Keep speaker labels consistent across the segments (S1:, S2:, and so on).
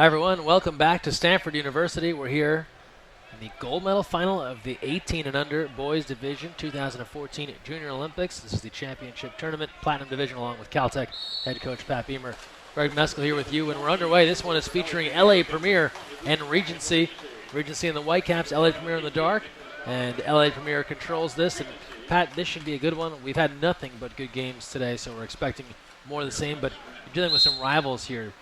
S1: Hi, everyone. Welcome back to Stanford University. We're here in the gold medal final of the 18 and under boys division 2014 Junior Olympics. This is the championship tournament, platinum division, along with Caltech head coach Pat Beamer. Greg Meskel here with you, and we're underway. This one is featuring LA Premiere and Regency. Regency in the white caps, LA Premiere in the dark, and LA Premiere controls this. And Pat, this should be a good one. We've had nothing but good games today, so we're expecting more of the same, but you're dealing with some rivals here.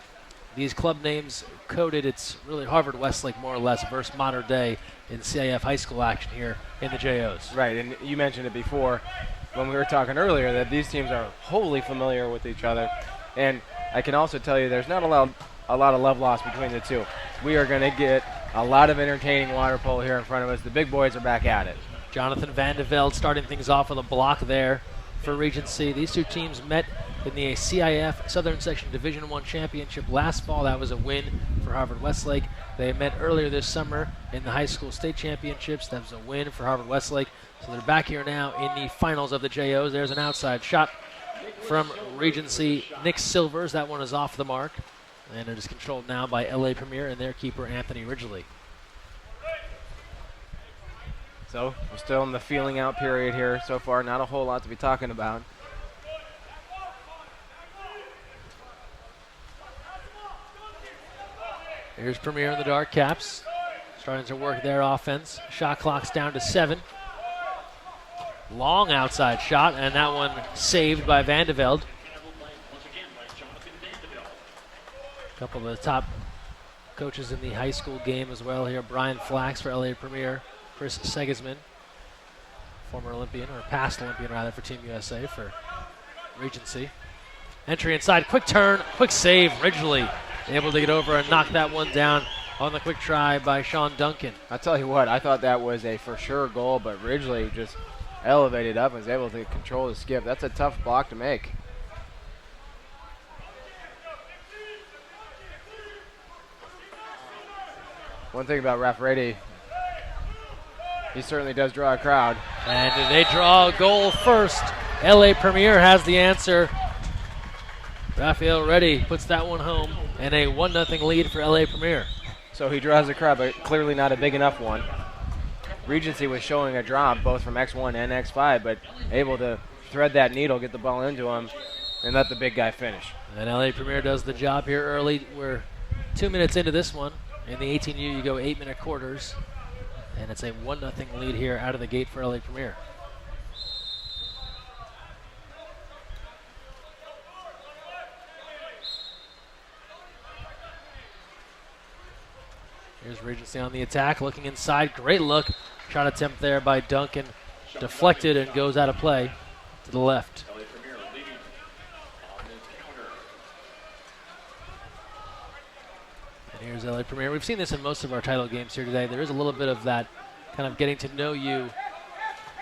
S1: These club names coded, it's really Harvard Westlake more or less versus Modern Day in CIF high school action here in the JOs.
S2: Right, and you mentioned it before when we were talking earlier that these teams are wholly familiar with each other. And I can also tell you there's not a lot of love lost between the two. We are going to get a lot of entertaining water polo here in front of us. The big boys are back at it.
S1: Jonathan Van de Velde starting things off with a block there for Regency. These two teams met in the CIF Southern Section Division I Championship last fall. That was a win for Harvard Westlake. They met earlier this summer in the high school state championships. That was a win for Harvard Westlake. So they're back here now in the finals of the JOs. There's an outside shot from Regency. Nick Silvers, that one is off the mark. And it is controlled now by LA Premiere and their keeper Anthony Ridgely.
S2: So we're still in the feeling out period here so far. Not a whole lot to be talking about.
S1: Here's Premiere in the dark caps, starting to work their offense. Shot clock's down to 7. Long outside shot, and that one saved by Van de Velde. A couple of the top coaches in the high school game as well here. Brian Flax for LA Premiere. Chris Segisman, former Olympian, or past Olympian rather, for Team USA for Regency. Entry inside, quick turn, quick save, Ridgely able to get over and knock that one down on the quick try by Sean Duncan.
S2: I'll tell you what, I thought that was a for sure goal, but Ridgely just elevated up and was able to control the skip. That's a tough block to make. One thing about Rafferty, he certainly does draw a crowd.
S1: And they draw a goal first. LA Premiere has the answer. Raphael Reddy puts that one home, and a 1-0 lead for LA Premiere.
S2: So he draws a crowd, but clearly not a big enough one. Regency was showing a drop both from X1 and X5, but able to thread that needle, get the ball into him, and let the big guy finish.
S1: And LA Premiere does the job here early. We're 2 minutes into this one. In the 18U, you go 8-minute quarters, and it's a 1-0 lead here out of the gate for LA Premiere. Here's Regency on the attack, looking inside. Great look. Shot attempt there by Duncan. Deflected and goes out of play to the left. And here's LA Premiere. We've seen this in most of our title games here today. There is a little bit of that kind of getting to know you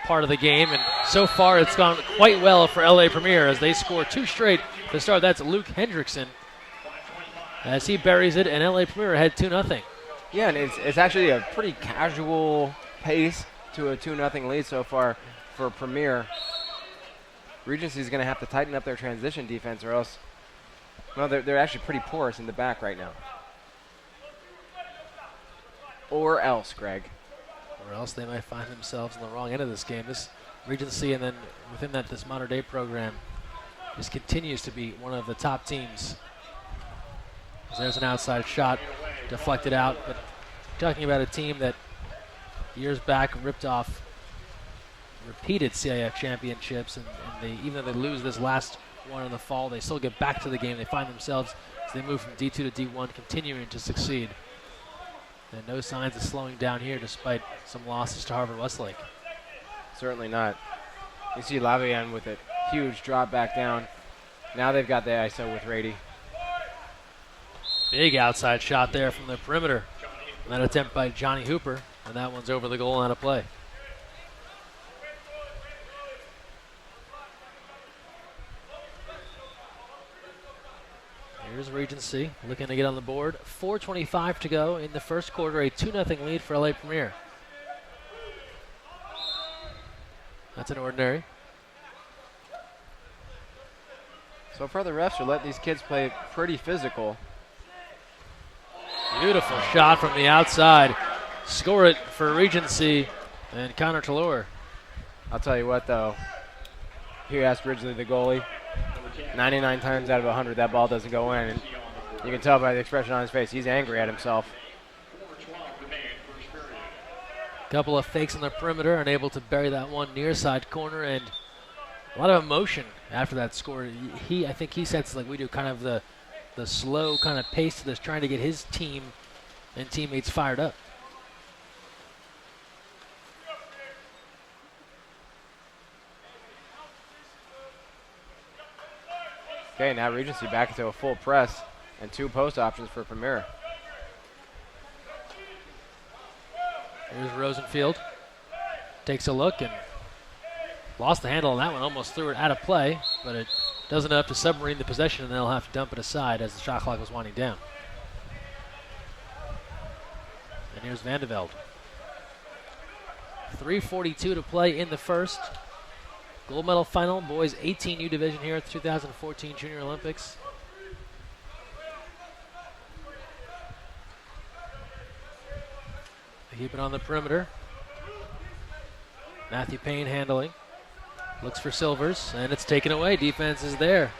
S1: part of the game, and so far it's gone quite well for LA Premiere as they score 2 straight to start. That's Luke Hendrickson as he buries it, and LA Premiere had 2-0.
S2: Yeah, and it's actually a pretty casual pace to a 2-0 lead so far for Premiere. Regency is going to have to tighten up their transition defense, or else, well, they're actually pretty porous in the back right now. Or else, Greg.
S1: Or else they might find themselves on the wrong end of this game. This Regency, and then within that, this Modern Day program just continues to be one of the top teams. There's an outside shot, deflected out, but talking about a team that years back ripped off repeated CIF championships, and even though they lose this last one in the fall, they still get back to the game. They find themselves, as they move from D2 to D1, continuing to succeed. And no signs of slowing down here despite some losses to Harvard Westlake.
S2: Certainly not. You see Lavian with a huge drop back down. Now they've got the ISO with Rady.
S1: Big outside shot there from the perimeter. And that attempt by Johnny Hooper, and that one's over the goal and out of play. Here's Regency looking to get on the board. 4:25 to go in the first quarter, a 2-0 lead for LA Premiere. That's an ordinary.
S2: So far the refs are letting these kids play pretty physical.
S1: Beautiful shot from the outside. Score it for Regency and Connor Tallur.
S2: I'll tell you what, though. Here, asked Ridgely, the goalie. 99 times out of 100, that ball doesn't go in. And you can tell by the expression on his face, he's angry at himself.
S1: Couple of fakes on the perimeter, unable to bury that one near side corner, and a lot of emotion after that score. I think he sets, like we do, kind of the slow kind of pace to this, trying to get his team and teammates fired up.
S2: Okay, now Regency back into a full press and 2 post options for Premiere.
S1: Here's Rosenfield. Takes a look and lost the handle on that one. Almost threw it out of play, but it does enough to submarine the possession, and they'll have to dump it aside as the shot clock was winding down. And here's Vandeveld. 3:42 to play in the first. Gold medal final, boys 18U division here at the 2014 Junior Olympics. They keep it on the perimeter. Matthew Payne handling. Looks for Silvers, and it's taken away. Defense is there.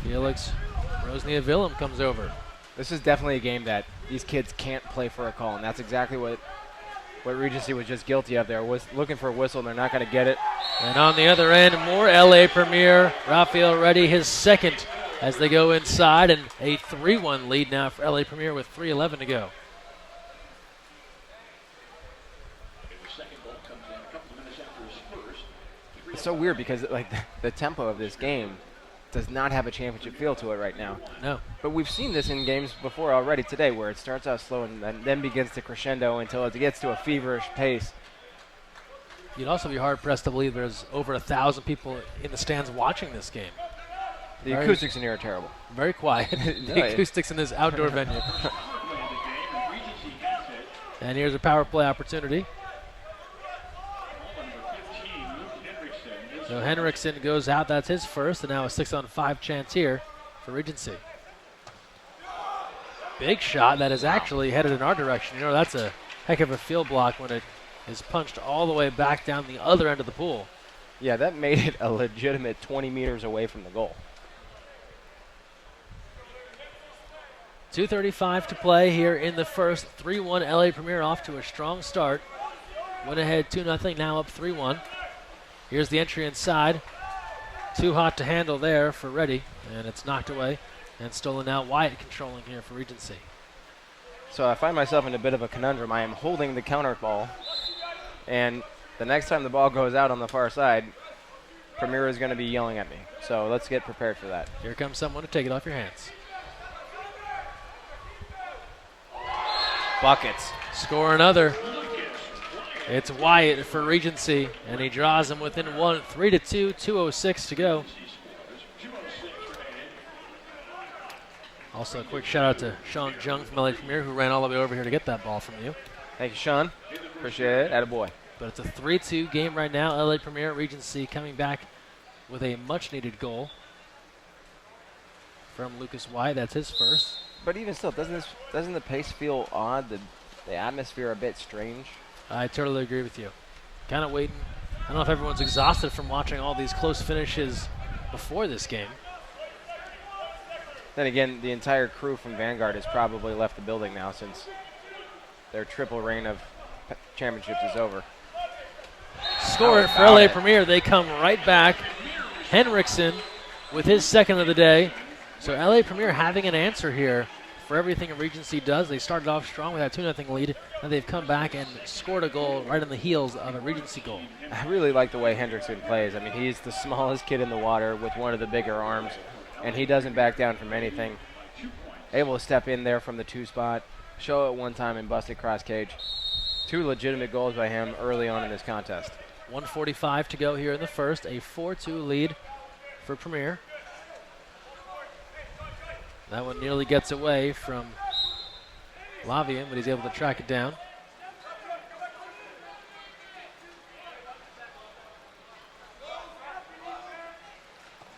S1: Felix Rosnia-Willem comes over.
S2: This is definitely a game that these kids can't play for a call, and that's exactly what Regency was just guilty of there. Was looking for a whistle, and they're not going to get it.
S1: And on the other end, more LA Premiere. Rafael Reddy, his second as they go inside, and a 3-1 lead now for LA Premiere with 3:11 to go.
S2: It's so weird because like the tempo of this game does not have a championship feel to it right now.
S1: No.
S2: But we've seen this in games before already today where it starts out slow and then begins to crescendo until it gets to a feverish pace.
S1: You'd also be hard-pressed to believe there's over 1,000 people in the stands watching this game.
S2: The acoustics in here are terrible.
S1: Very quiet. The acoustics in this outdoor venue. And here's a power play opportunity. So Henriksen goes out. That's his first, and now a 6-on-5 chance here for Regency. Big shot that is actually headed in our direction. You know, that's a heck of a field block when it is punched all the way back down the other end of the pool.
S2: Yeah, that made it a legitimate 20 meters away from the goal.
S1: 2:35 to play here in the first. 3-1 LA Premiere off to a strong start. Went ahead 2-0, now up 3-1. Here's the entry inside. Too hot to handle there for Reddy, and it's knocked away and stolen out. Wyatt controlling here for Regency.
S2: So I find myself in a bit of a conundrum. I am holding the counter ball, and the next time the ball goes out on the far side, Premiere is going to be yelling at me. So let's get prepared for that.
S1: Here comes someone to take it off your hands.
S2: Buckets.
S1: Score another. It's Wyatt for Regency, and he draws them within one. 3-2, 2:06 to go. Also, a quick shout out to Sean Jung from LA Premiere, who ran all the way over here to get that ball from you.
S2: Thank you, Sean. Appreciate it. Attaboy.
S1: But it's a 3-2 game right now. LA Premiere, Regency coming back with a much-needed goal from Lucas Wyatt. That's his first.
S2: But even still, doesn't the pace feel odd? The atmosphere a bit strange?
S1: I totally agree with you. Kind of waiting. I don't know if everyone's exhausted from watching all these close finishes before this game.
S2: Then again, the entire crew from Vanguard has probably left the building now since their triple reign of championships is over.
S1: Score it for LA Premiere. They come right back. Henriksen with his second of the day. So LA Premiere having an answer here for everything Regency does. They started off strong with that 2-0 lead, and they've come back and scored a goal right on the heels of a Regency goal.
S2: I really like the way Hendrickson plays. I mean, he's the smallest kid in the water with one of the bigger arms, and he doesn't back down from anything. Able to step in there from the 2 spot, show it one time and bust it cross cage. 2 legitimate goals by him early on in this contest.
S1: 1:45 to go here in the first. A 4-2 lead for Premiere. That one nearly gets away from Lavian, but he's able to track it down.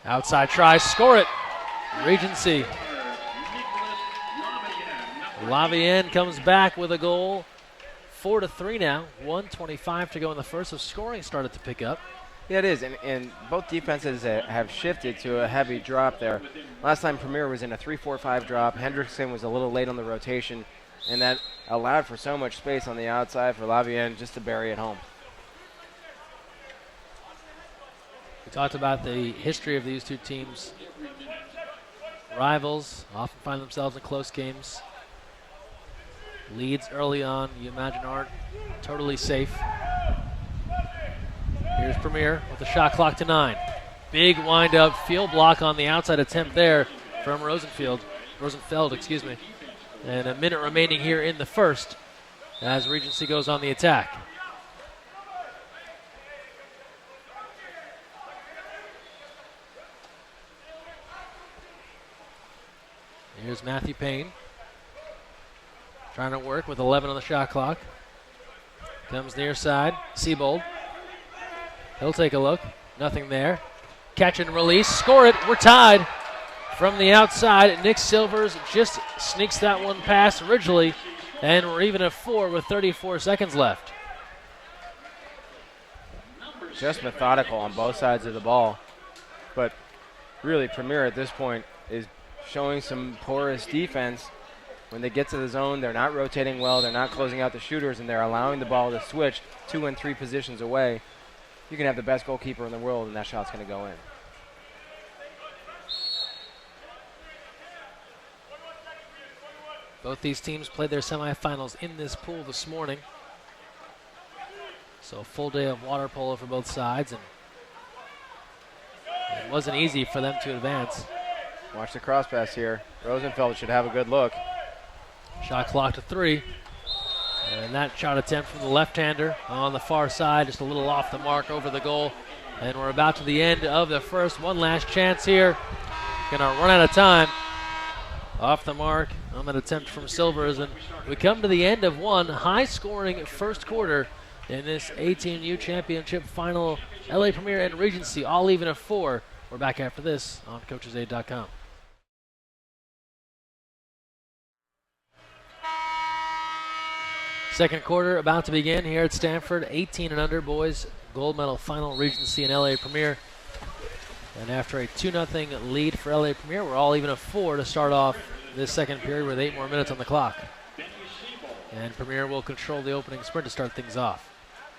S1: Outside try, score it. Regency Lavienne comes back with a goal. 4-3 now. 1:25 to go in the first, so scoring started to pick up.
S2: Yeah, it is, and both defenses have shifted to a heavy drop there. Last time Premiere was in a 3-4-5 drop. Hendrickson was a little late on the rotation, and that allowed for so much space on the outside for Lavienne just to bury it home.
S1: We talked about the history of these two teams. Rivals often find themselves in close games. Leads early on, you imagine, aren't totally safe. Here's Premiere with the shot clock to 9. Big wind-up field block on the outside attempt there from Rosenfeld, excuse me. And a minute remaining here in the first as Regency goes on the attack. Here's Matthew Payne trying to work with 11 on the shot clock. Comes near side, Siebold. He'll take a look. Nothing there. Catch and release. Score it. We're tied. From the outside, Nick Silvers just sneaks that one past Ridgely, and we're even at 4 with 34 seconds left.
S2: Just methodical on both sides of the ball. But really, Premiere at this point is showing some porous defense. When they get to the zone, they're not rotating well, they're not closing out the shooters, and they're allowing the ball to switch 2 and 3 positions away. You can have the best goalkeeper in the world, and that shot's going to go in.
S1: Both these teams played their semifinals in this pool this morning. So a full day of water polo for both sides, and it wasn't easy for them to advance.
S2: Watch the cross pass here. Rosenfeld should have a good look.
S1: Shot clock to 3. And that shot attempt from the left-hander on the far side, just a little off the mark over the goal. And we're about to the end of the first. One last chance here. Gonna run out of time. Off the mark on that attempt from Silvers. And we come to the end of one high-scoring first quarter in this 18U Championship final. LA Premiere and Regency all even at 4. We're back after this on CoachesAid.com. Second quarter about to begin here at Stanford. 18 and under boys gold medal final, Regency and LA Premiere. And after a 2-0 lead for LA Premiere, we're all even at 4 to start off this second period with 8 more minutes on the clock. And Premiere will control the opening sprint to start things off.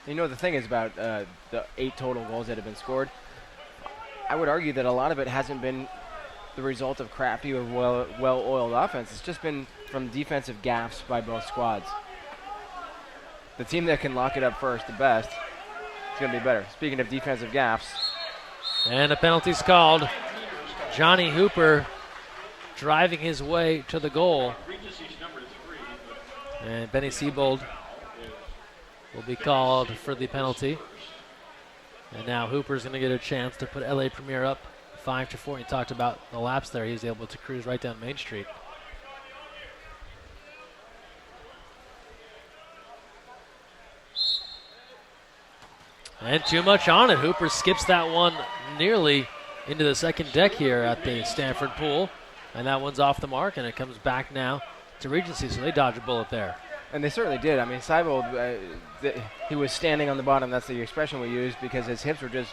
S2: You know, the thing is about the 8 total goals that have been scored, I would argue that a lot of it hasn't been the result of crappy or well-oiled offense. It's just been from defensive gaffes by both squads. The team that can lock it up first, the best, is going to be better. Speaking of defensive gaffes.
S1: And a penalty's called. Johnny Hooper driving his way to the goal. And Benny Siebold will be called for the penalty. And now Hooper's going to get a chance to put LA Premiere up 5-4. He talked about the laps there. He was able to cruise right down Main Street. And too much on it. Hooper skips that one nearly into the second deck here at the Stanford pool. And that one's off the mark, and it comes back now to Regency, so they dodge a bullet there.
S2: And they certainly did. I mean, Siebold, he was standing on the bottom. That's the expression we used because his hips were just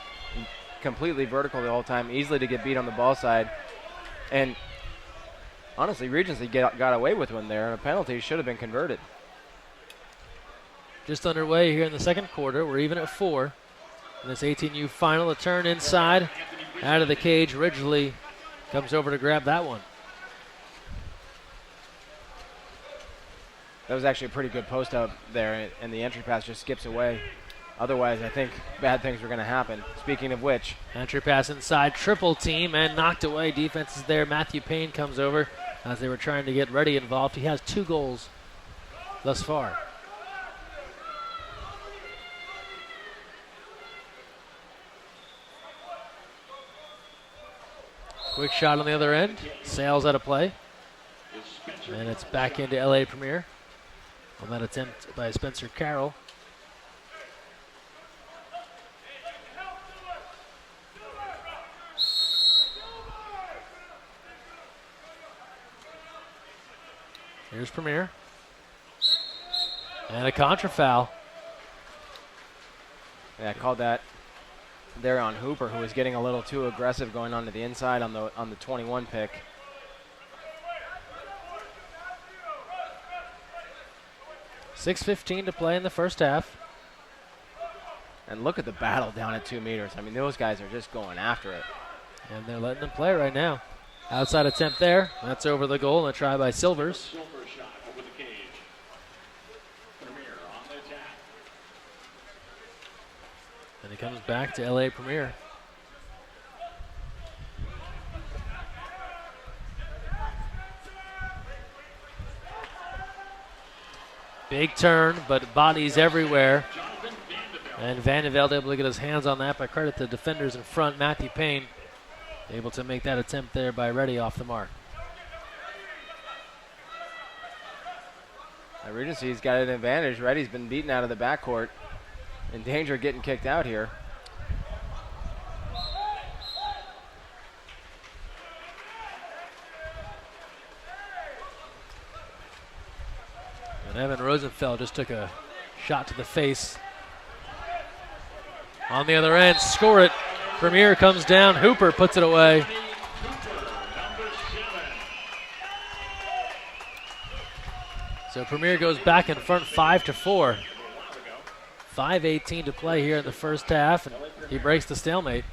S2: completely vertical the whole time, easily to get beat on the ball side. And honestly, Regency got away with one there, and a penalty should have been converted.
S1: Just underway here in the second quarter. We're even at 4. In this 18U final, a turn inside, out of the cage. Ridgely comes over to grab that one.
S2: That was actually a pretty good post up there, and the entry pass just skips away. Otherwise, I think bad things were going to happen. Speaking of which.
S1: Entry pass inside, triple team, and knocked away. Defense is there. Matthew Payne comes over as they were trying to get Reddy involved. He has 2 goals thus far. Quick shot on the other end. Sails out of play. And it's back into LA Premiere on that attempt by Spencer Carroll. Here's Premiere. And a contra foul.
S2: Yeah, I called that there on Hooper, who was getting a little too aggressive going onto the inside on the 21 pick.
S1: .6:15 to play in the first half.
S2: And look at the battle down at 2 meters. I mean, those guys are just going after it.
S1: And they're letting them play right now. Outside attempt there. That's over the goal and a try by Silvers.
S3: Silver shot over the cage. Premiere on the attack.
S1: And he comes back to LA Premiere. Big turn, but bodies everywhere. And Vandevelde able to get his hands on that, by credit to defenders in front. Matthew Payne able to make that attempt there by Reddy off the mark.
S2: Regency's got an advantage. Reddy's been beaten out of the backcourt. In danger of getting kicked out here.
S1: And Evan Rosenfeld just took a shot to the face. On the other end, score it. Premiere comes down. Hooper puts it away. So Premiere goes back in front 5-4. 5:18 to play here in the first half, and he breaks the stalemate.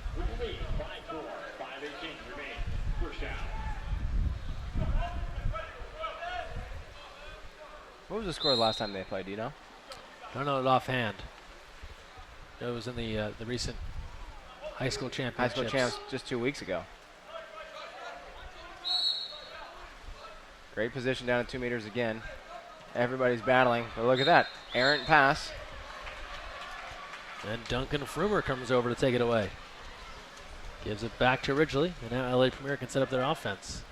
S2: What was the score the last time they played, do you know?
S1: Don't know it offhand. It was in the recent high school
S2: High
S1: championships.
S2: school champs just 2 weeks ago. Great position down at 2 meters again. Everybody's battling, but look at that. Errant pass.
S1: And Duncan Frumer comes over to take it away. Gives it back to Ridgely, and now LA Premiere can set up their offense.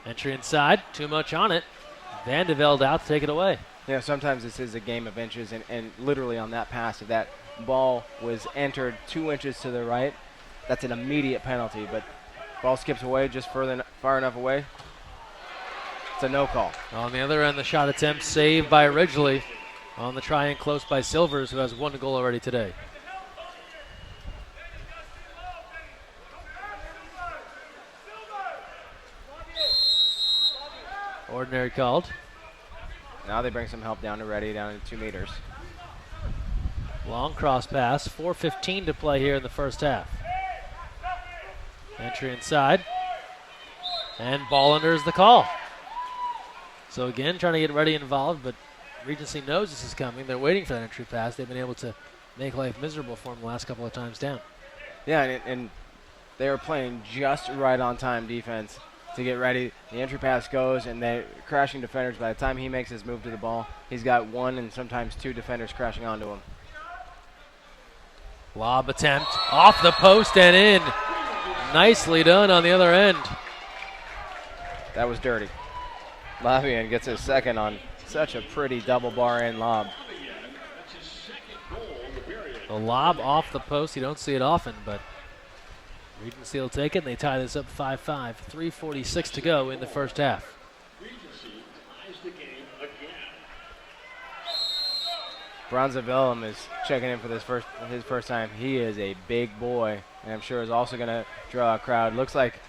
S1: Entry inside, too much on it. Vandevelde out to take it away.
S2: Yeah, sometimes this is a game of inches, and literally on that pass, if that ball was entered 2 inches to the right, that's an immediate penalty, but ball skips away just far enough away. It's a no call.
S1: On the other end, the shot attempt saved by Ridgely. On the try and close by Silvers, who has 1 goal already today. Ordinary called.
S2: Now they bring some help down to Reddy, down at 2 meters.
S1: Long cross pass. 4:15 to play here in the first half. Entry inside. And ball under is the call. So again, trying to get Reddy involved, but Regency knows this is coming. They're waiting for that entry pass. They've been able to make life miserable for them the last couple of times down.
S2: Yeah, and they are playing just right on time defense to get ready. The entry pass goes, and they're crashing defenders. By the time he makes his move to the ball, he's got 1 and sometimes 2 defenders crashing onto him.
S1: Lob attempt off the post and in. Nicely done on the other end.
S2: That was dirty. Lavian gets his second on such a pretty double bar end lob.
S1: The lob off the post, you don't see it often, but Regency will take it, and they tie this up 5-5. 3:46 to go in the first half.
S2: Bronzevillum is checking in for his first time. He is a big boy, and I'm sure is also going to draw a crowd. Looks like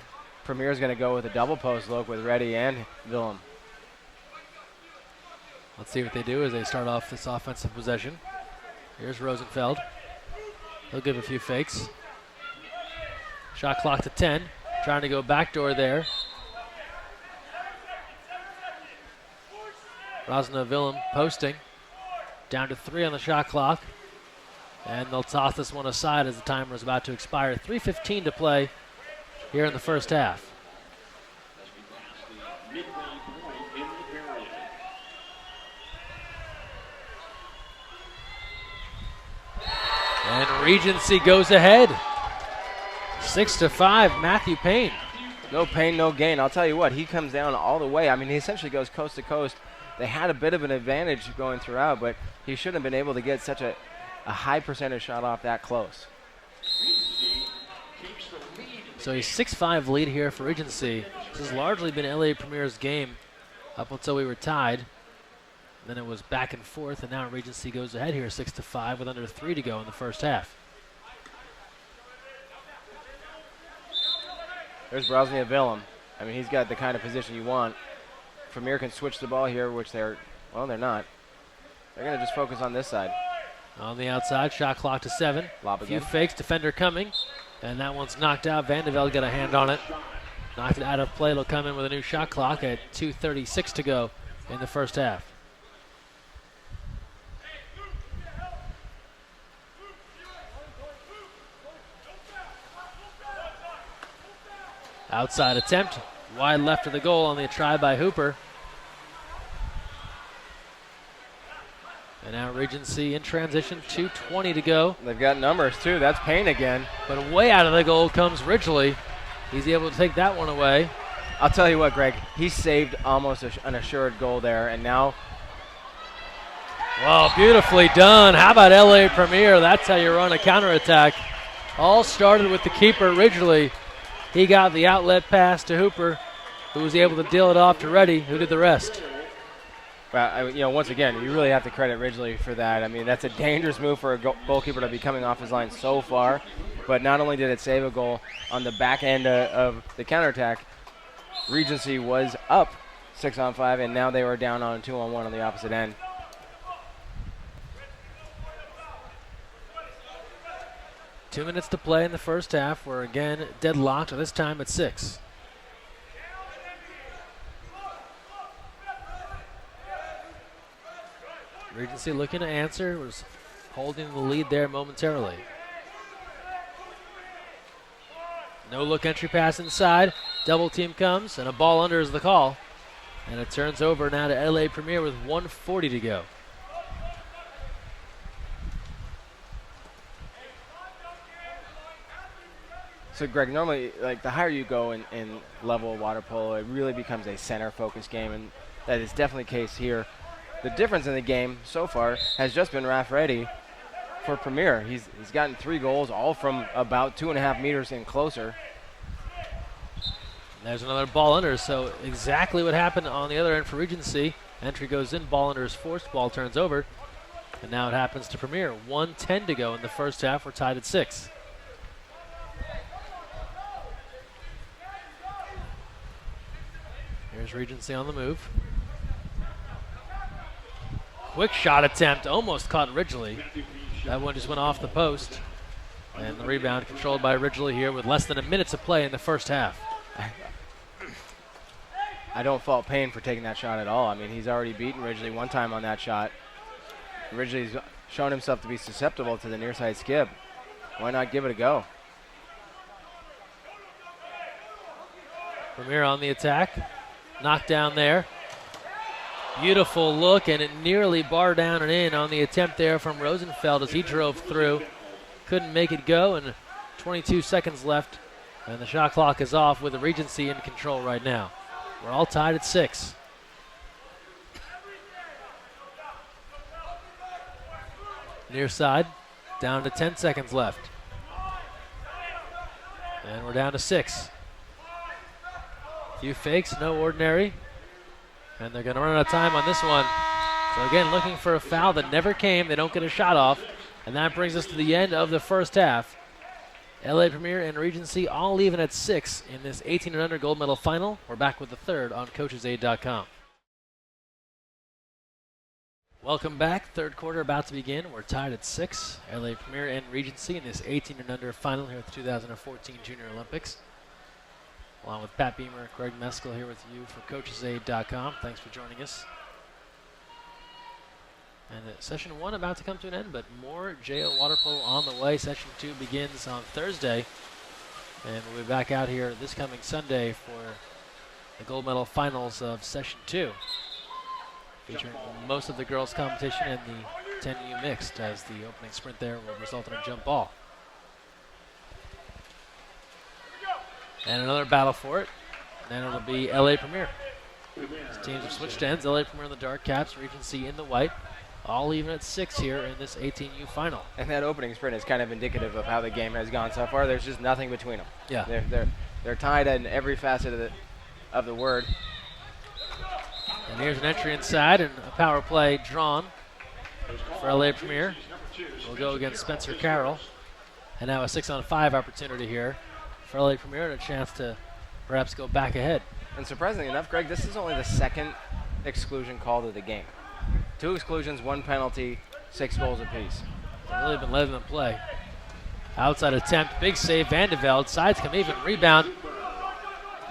S2: Premier's going to go with a double post look with Reddy and Willem.
S1: Let's see what they do as they start off this offensive possession. Here's Rosenfeld. He'll give a few fakes. Shot clock to 10. Trying to go backdoor there. Rosna Willem posting. Down to 3 on the shot clock. And they'll toss this one aside as the timer is about to expire. 3:15 to play here in the first half. And Regency goes ahead. 6-5, Matthew Payne.
S2: No pain, no gain. I'll tell you what, he comes down all the way. I mean, he essentially goes coast to coast. They had a bit of an advantage going throughout, but he shouldn't have been able to get such a high percentage shot off that close.
S1: So a 6-5 lead here for Regency. This has largely been LA Premier's game up until we were tied. Then it was back and forth, and now Regency goes ahead here 6-5 with under 3 to go in the first half.
S2: There's Brosnia-Willem. I mean, he's got the kind of position you want. Premier can switch the ball here, which they're not. They're going to just focus on this side.
S1: On the outside, shot clock to 7.
S2: Lob
S1: A few
S2: again.
S1: fakes, defender coming, and that one's knocked out. Vandevelde got a hand on it. Knocked it out of play. It'll come in with a new shot clock at 2:36 to go in the first half. Outside attempt, wide left of the goal on the try by Hooper. And now Regency in transition, 2:20 to go.
S2: They've got numbers, too. That's Payne again.
S1: But way out of the goal comes Ridgely. He's able to take that one away.
S2: I'll tell you what, Greg. He saved almost an assured goal there, and now
S1: Well, beautifully done. How about LA Premiere? That's how you run a counterattack. All started with the keeper, Ridgely. He got the outlet pass to Hooper, who was able to deal it off to Reddy, who did the rest.
S2: well, once again, you really have to credit Ridgely for that. I mean, that's a dangerous move for a goalkeeper to be coming off his line so far. But not only did it save a goal on the back end of the counterattack, Regency was up 6-on-5, and now they were down on 2-on-1 on the opposite end.
S1: Two minutes to play in the first half. We're again deadlocked, this time at 6. Regency looking to answer, was holding the lead there momentarily. No look entry pass inside. Double team comes, and a ball under is the call. And it turns over now to LA Premiere with 1:40 to go.
S2: So, Greg, normally, like, the higher you go in level of water polo, it really becomes a center-focused game, and that is definitely the case here. The difference in the game so far has just been Rafferty for Premier. He's gotten 3 goals, all from about 2.5 meters and closer.
S1: There's another ball under, so exactly what happened on the other end for Regency. Entry goes in, ball under is forced, ball turns over, and now it happens to Premier. 1:10 to go in the first half. We're tied at 6. Here's Regency on the move. Quick shot attempt, almost caught Ridgely. That one just went off the post. And the rebound controlled by Ridgely here with less than a minute to play in the first half.
S2: I don't fault Payne for taking that shot at all. I mean, he's already beaten Ridgely one time on that shot. Ridgely's shown himself to be susceptible to the near side skip. Why not give it a go?
S1: Premier on the attack. Knocked down there. Beautiful look, and it nearly barred down and in on the attempt there from Rosenfeld as he drove through. Couldn't make it go, and 22 seconds left, and the shot clock is off with the Regency in control right now. We're all tied at 6. Near side, down to 10 seconds left. And we're down to 6. Few fakes, no ordinary. And they're going to run out of time on this one. So again, looking for a foul that never came. They don't get a shot off. And that brings us to the end of the first half. LA Premiere and Regency all even at 6 in this 18 and under gold medal final. We're back with the third on coachesaid.com. Welcome back. Third quarter about to begin. We're tied at 6. LA Premiere and Regency in this 18 and under final here at the 2014 Junior Olympics. Along with Pat Beamer, Greg Meskel here with you for coachesaid.com. Thanks for joining us. And session 1 about to come to an end, but more JO water polo on the way. Session 2 begins on Thursday. And we'll be back out here this coming Sunday for the gold medal finals of session 2. Featuring most of the girls' competition and the 10U mixed, as the opening sprint there will result in a jump ball. And another battle for it. And then it'll be LA Premiere. These teams have switched ends. LA Premiere in the dark caps, Regency in the white. All even at 6 here in this 18U final.
S2: And that opening sprint is kind of indicative of how the game has gone so far. There's just nothing between them.
S1: Yeah.
S2: They're tied in every facet of the word.
S1: And here's an entry inside and a power play drawn for LA Premiere. We'll go against Spencer Carroll. And now a 6-on-5 opportunity here for LA Premiere and a chance to perhaps go back ahead.
S2: And surprisingly enough, Greg, this is only the second exclusion called of the game. 2 exclusions, 1 penalty, 6 goals apiece.
S1: They've really been letting them play. Outside attempt, big save, Van de Velde. Sides come even, rebound.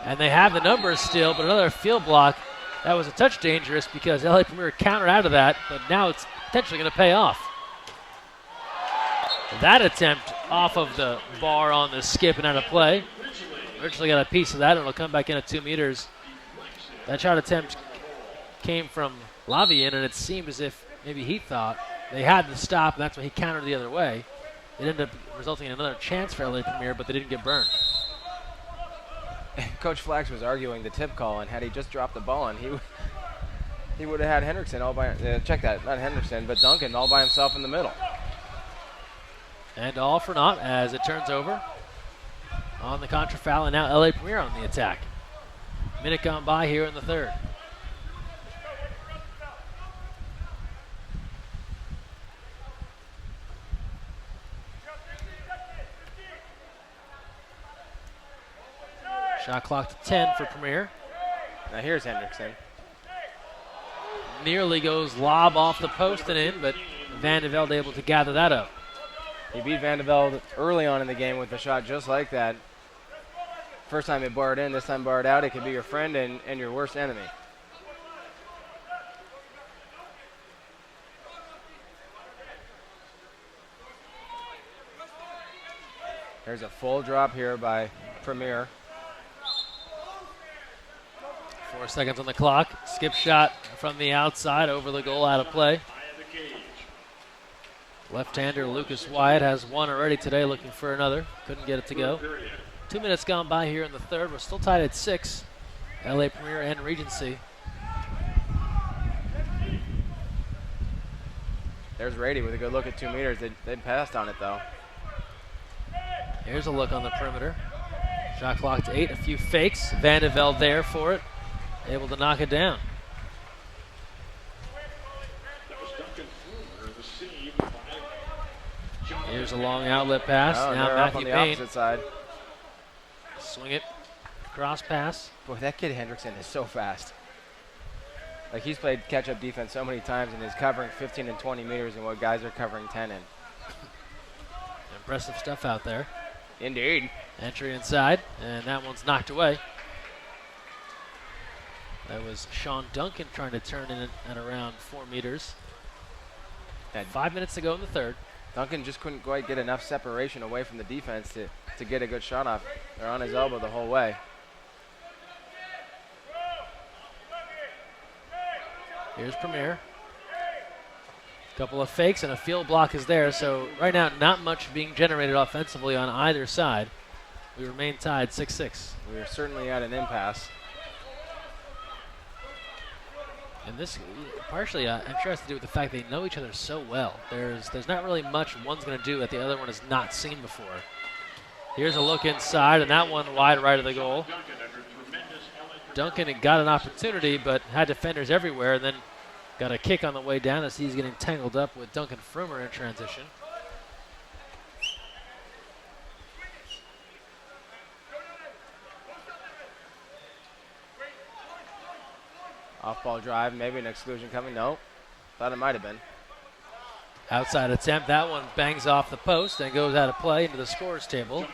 S1: And they have the numbers still, but another field block. That was a touch dangerous because LA Premier countered out of that, but now it's potentially going to pay off. That attempt off of the bar on the skip and out of play. Originally got a piece of that, and it'll come back in at 2 meters. That shot attempt came from Lavien, and it seemed as if maybe he thought they had the stop, and that's why he countered the other way. It ended up resulting in another chance for LA Premier, but they didn't get burned.
S2: Coach Flax was arguing the tip call, and had he just dropped the ball on, he would have had Hendrickson all by check that, not Henderson, but Duncan all by himself in the middle.
S1: And all for naught as it turns over on the contra foul, and now LA Premier on the attack. Minute gone by here in the third. Shot clock to 10 for Premier.
S2: Now here's Hendrickson.
S1: Nearly goes lob off the post and in, but Van de Velde able to gather that up.
S2: He beat Van de Velde early on in the game with a shot just like that. First time it barred in, this time barred out. It could be your friend and your worst enemy. There's a full drop here by Premier.
S1: 4 seconds on the clock. Skip shot from the outside over the goal, out of play. Left-hander Lucas Wyatt has one already today, looking for another. Couldn't get it to go. 2 minutes gone by here in the third. We're still tied at 6. LA Premier and Regency.
S2: There's Rady with a good look at 2 meters. They passed on it though.
S1: Here's a look on the perimeter. Shot clock to 8. A few fakes. Van de Velde there for it. Able to knock it down. Here's a long outlet pass.
S2: Oh,
S1: now
S2: they're up
S1: Matthew
S2: on the
S1: Payne.
S2: opposite side.
S1: Swing it. Cross pass.
S2: Boy, that kid Hendrickson is so fast. Like, he's played catch-up defense so many times and is covering 15 and 20 meters in what guys are covering 10 in.
S1: Impressive stuff out there.
S2: Indeed.
S1: Entry inside, and that one's knocked away. That was Sean Duncan trying to turn in at around 4 meters.
S2: And
S1: 5 minutes to go in the third.
S2: Duncan just couldn't quite get enough separation away from the defense to get a good shot off. They're on his elbow the whole way.
S1: Here's Premier. Couple of fakes and a field block is there, so right now not much being generated offensively on either side. We remain tied 6-6.
S2: We are certainly at an impasse.
S1: And this partially, I'm sure, has to do with the fact they know each other so well. There's not really much one's going to do that the other one has not seen before. Here's a look inside, and that one wide right of the goal. Duncan had got an opportunity, but had defenders everywhere, and then got a kick on the way down as he's getting tangled up with Duncan Frumer in transition.
S2: Off-ball drive, maybe an exclusion coming. No, thought it might have been.
S1: Outside attempt, that one bangs off the post and goes out of play into the scorers table.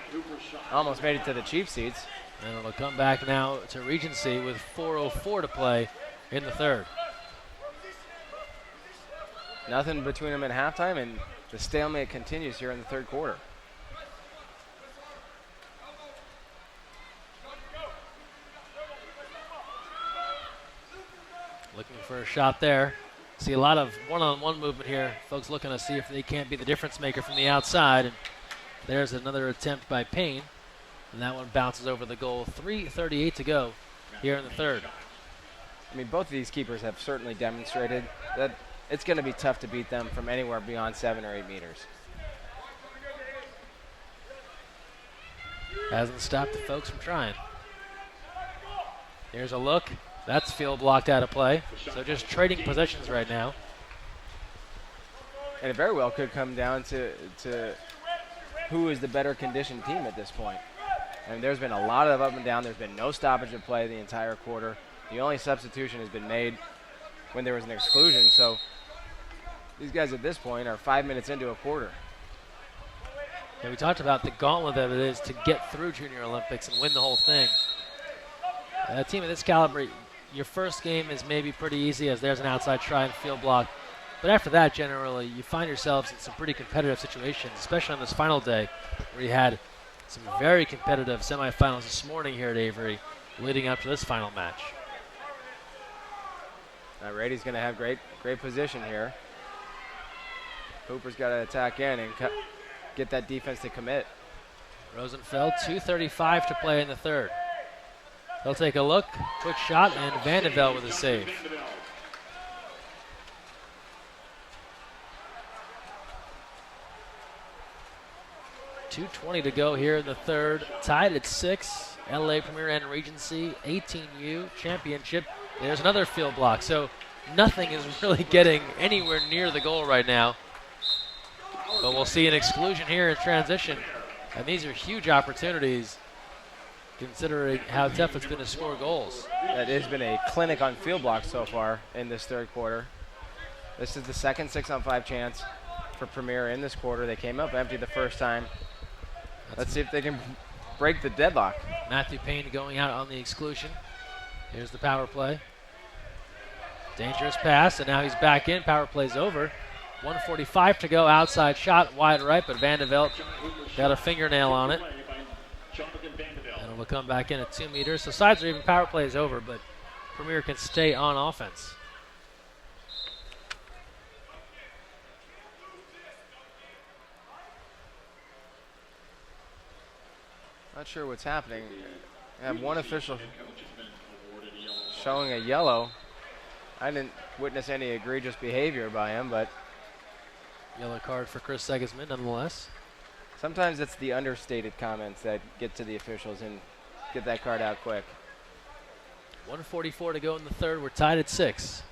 S2: Almost made it to the cheap seats.
S1: And it'll come back now to Regency with 4:04 to play in the third.
S2: Nothing between them at halftime, and the stalemate continues here in the third quarter.
S1: Looking for a shot there. See a lot of one-on-one movement here. Folks looking to see if they can't be the difference maker from the outside. And there's another attempt by Payne. And that one bounces over the goal. 3:38 to go here in the third.
S2: I mean, both of these keepers have certainly demonstrated that it's going to be tough to beat them from anywhere beyond 7 or 8 meters.
S1: Hasn't stopped the folks from trying. Here's a look. That's field blocked out of play. So just trading possessions right now.
S2: And it very well could come down to who is the better conditioned team at this point. I mean, there's been a lot of up and down. There's been no stoppage of play the entire quarter. The only substitution has been made when there was an exclusion. So these guys at this point are 5 minutes into a quarter.
S1: Yeah, we talked about the gauntlet that it is to get through Junior Olympics and win the whole thing. A team of this caliber, your first game is maybe pretty easy as there's an outside try and field block. But after that, generally, you find yourselves in some pretty competitive situations, especially on this final day where you had some very competitive semifinals this morning here at Avery leading up to this final match.
S2: Now Rady's going to have great position here. Hooper's got to attack in and get that defense to commit.
S1: Rosenfeld, 2:35 to play in the third. He'll take a look, quick shot, and Vandeveld with a save. .220 to go here in the third. Tied at 6. LA Premiere and Regency 18U championship. There's another field block. So nothing is really getting anywhere near the goal right now. But we'll see an exclusion here in transition. And these are huge opportunities considering how tough it's been to score goals.
S2: That has been a clinic on field blocks so far in this third quarter. This is the second 6-on-5 chance for Premiere in this quarter. They came up empty the first time. Let's see if they can break the deadlock.
S1: Matthew Payne going out on the exclusion. Here's the power play. Dangerous pass, and now he's back in. Power play's over. 1:45 to go. Outside shot, wide right, but Vandeveld got a fingernail on it. And it'll come back in at 2 meters. So sides are even. Power play is over, but Premiere can stay on offense.
S2: Not sure what's happening. I have one official showing a yellow. I didn't witness any egregious behavior by him, but
S1: Yellow card for Chris Segisman, nonetheless.
S2: sometimes it's the understated comments that get to the officials and get that card out quick.
S1: 1:44 to go in the third. We're tied at 6.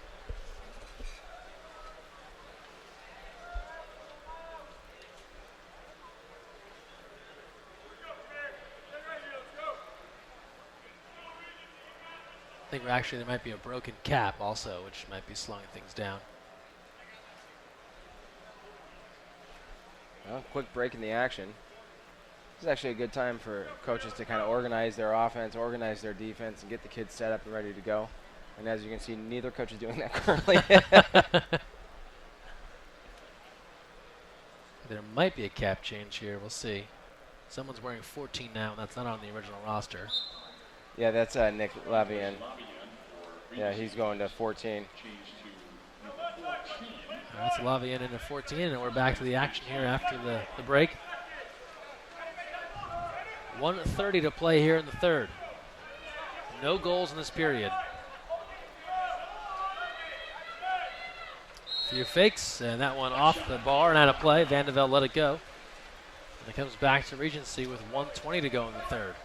S1: I think there might be a broken cap also, which might be slowing things down.
S2: Well, quick break in the action. This is actually a good time for coaches to kind of organize their offense, organize their defense, and get the kids set up and ready to go. And as you can see, neither coach is doing that currently.
S1: There might be a cap change here. We'll see. Someone's wearing 14 now, and that's not on the original roster.
S2: Yeah, that's Nick Lavian. Yeah, he's going to 14.
S1: That's Lavian into 14, and we're back to the action here after the break. 1:30 to play here in the third. No goals in this period. Few fakes, and that one off the bar and out of play. Vandeveld let it go. And it comes back to Regency with 1:20 to go in the third.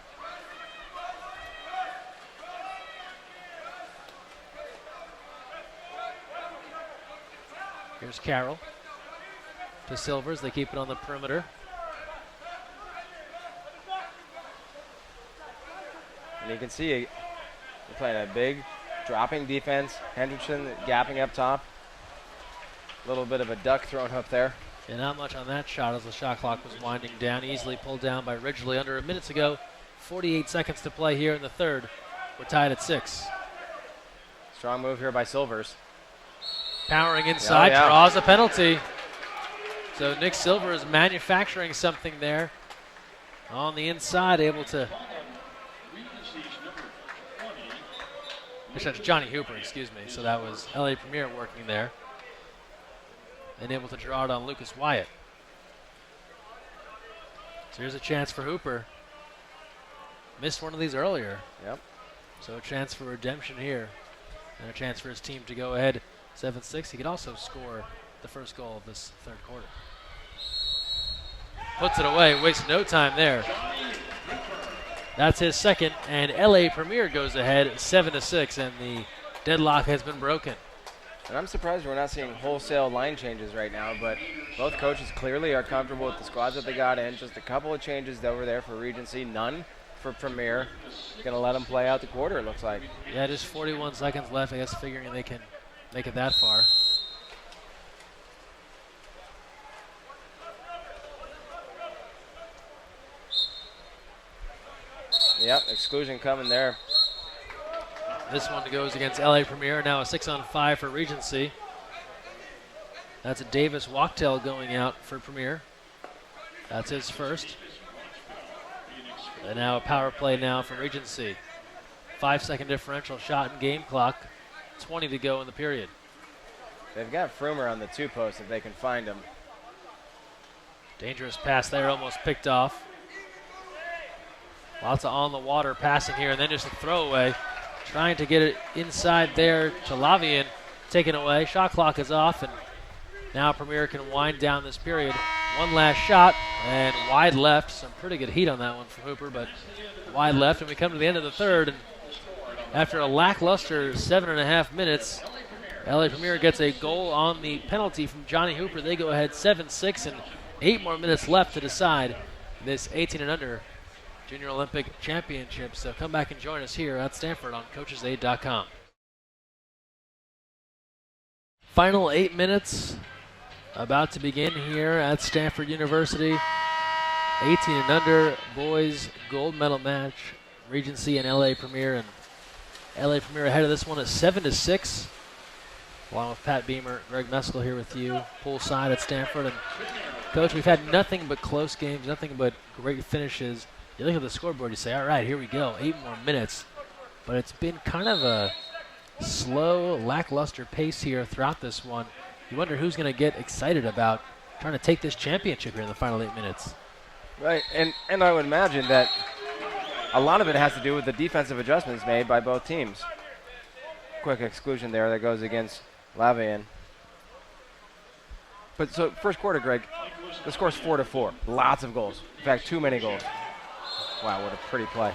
S1: Here's Carroll to Silvers. They keep it on the perimeter.
S2: And you can see they're playing a big dropping defense. Hendrickson gapping up top. A little bit of a duck thrown up there.
S1: And not much on that shot as the shot clock was winding down. Easily pulled down by Ridgely under a minute to go. 48 seconds to play here in the third. We're tied at 6.
S2: Strong move here by Silvers.
S1: Powering inside,
S2: yeah.
S1: draws a penalty. So Nick Silver is manufacturing something there on the inside, able to. That's Johnny Hooper, excuse me. So that was LA Premiere working there. And able to draw it on Lucas Wyatt. So here's a chance for Hooper. Missed one of these earlier.
S2: Yep.
S1: So a chance for redemption here. And a chance for his team to go ahead 7-6. He could also score the first goal of this third quarter. Puts it away, wastes no time there. That's his second, and LA Premiere goes ahead 7-6, and the deadlock has been broken.
S2: And I'm surprised we're not seeing wholesale line changes right now, but both coaches clearly are comfortable with the squads that they got in. Just a couple of changes that were there for Regency, none for Premiere. Going to let them play out the quarter, it looks like.
S1: Yeah, just 41 seconds left, I guess, figuring they can make it that far.
S2: Yep, exclusion coming there.
S1: This one goes against LA Premiere, now a 6-on-5 for Regency. That's a Davis Wachtel going out for Premiere. That's his first. And now a power play now for Regency. 5-second differential shot and game clock. 20 to go in the period.
S2: They've got Frumer on the 2-post if they can find him.
S1: Dangerous pass there, almost picked off. Lots of on-the-water passing here, and then just a throwaway. Trying to get it inside there to Lavian. Taken away. Shot clock is off, and now Premiere can wind down this period. One last shot, and wide left. Some pretty good heat on that one from Hooper, but wide left. And we come to the end of the third, and after a lackluster 7.5 minutes, LA Premiere gets a goal on the penalty from Johnny Hooper. They go ahead 7-6, and 8 more minutes left to decide this 18 and under Junior Olympic Championship. So come back and join us here at Stanford on coachesaid.com. Final 8 minutes about to begin here at Stanford University. 18 and under boys gold medal match. Regency and LA Premiere, and LA Premiere ahead of this one at 7-6. Along with Pat Beamer, Greg Meskel here with you, poolside at Stanford. And Coach, we've had nothing but close games, nothing but great finishes. You look at the scoreboard, you say, all right, here we go, 8 more minutes. But it's been kind of a slow, lackluster pace here throughout this one. You wonder who's going to get excited about trying to take this championship here in the final 8 minutes.
S2: Right, and I would imagine that a lot of it has to do with the defensive adjustments made by both teams. Quick exclusion there that goes against Lavian. But so first quarter, Greg, the score's 4-4. Lots of goals. In fact, too many goals. Wow, what a pretty play.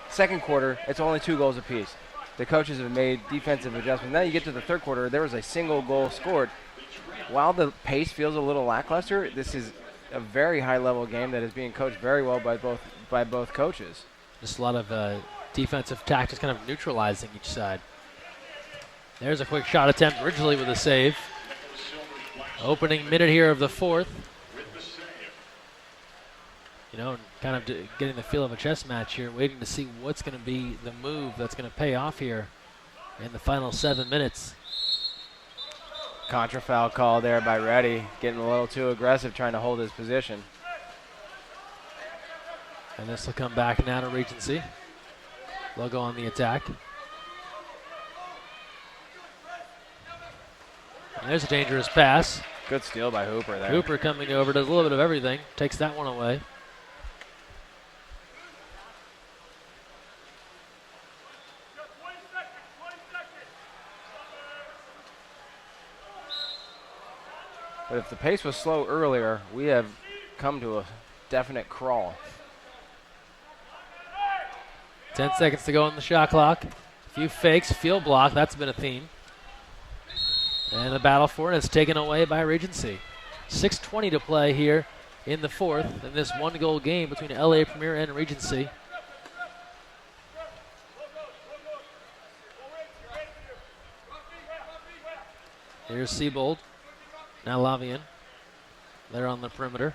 S2: Second quarter, it's only 2 goals apiece. The coaches have made defensive adjustments. Now you get to the third quarter, there was a single goal scored. While the pace feels a little lackluster, this is a very high-level game that is being coached very well by both coaches.
S1: Just a lot of defensive tactics kind of neutralizing each side. There's a quick shot attempt, Ridgely with a save. Opening minute here of the fourth. You know, kind of getting the feel of a chess match here, waiting to see what's going to be the move that's going to pay off here in the final 7 minutes.
S2: Contra foul call there by Reddy, getting a little too aggressive trying to hold his position.
S1: And this will come back now to Regency. They'll go on the attack. And there's a dangerous pass.
S2: Good steal by Hooper there.
S1: Hooper coming over, does a little bit of everything, takes that one away.
S2: But if the pace was slow earlier, we have come to a definite crawl.
S1: 10 seconds to go on the shot clock. A few fakes, field block, that's been a theme. And the battle for it is taken away by Regency. 6:20 to play here in the fourth in this 1-goal game between LA Premiere and Regency. Here's Siebold. Now Lavian. They're on the perimeter.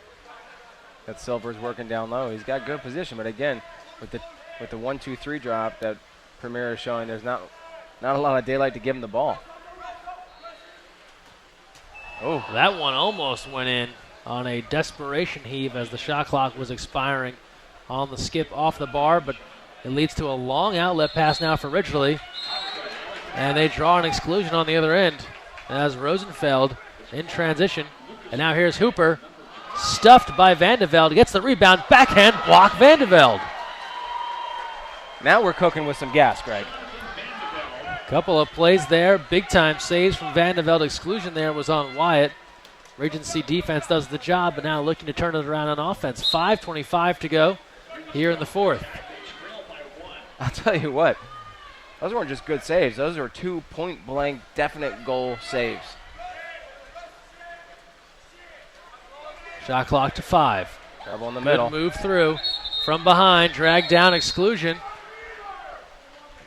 S2: That Silver's working down low. He's got good position, but again, with the 1-2-3 drop that Premiere is showing, there's not a lot of daylight to give him the ball.
S1: Oh, that one almost went in on a desperation heave as the shot clock was expiring on the skip off the bar, but it leads to a long outlet pass now for Ridgely. And they draw an exclusion on the other end as Rosenfeld in transition. And now here's Hooper, stuffed by Vandeveld, gets the rebound, backhand block Vandeveld.
S2: Now we're cooking with some gas, Greg.
S1: Couple of plays there. Big time saves from Vandeveld. Exclusion there was on Wyatt. Regency defense does the job, but now looking to turn it around on offense. 5:25 to go here in the fourth.
S2: I'll tell you what, those weren't just good saves. Those were 2 point-blank definite goal saves.
S1: Shot clock to 5.
S2: Trouble in the
S1: Good
S2: middle.
S1: move through. From behind, dragged down Exclusion.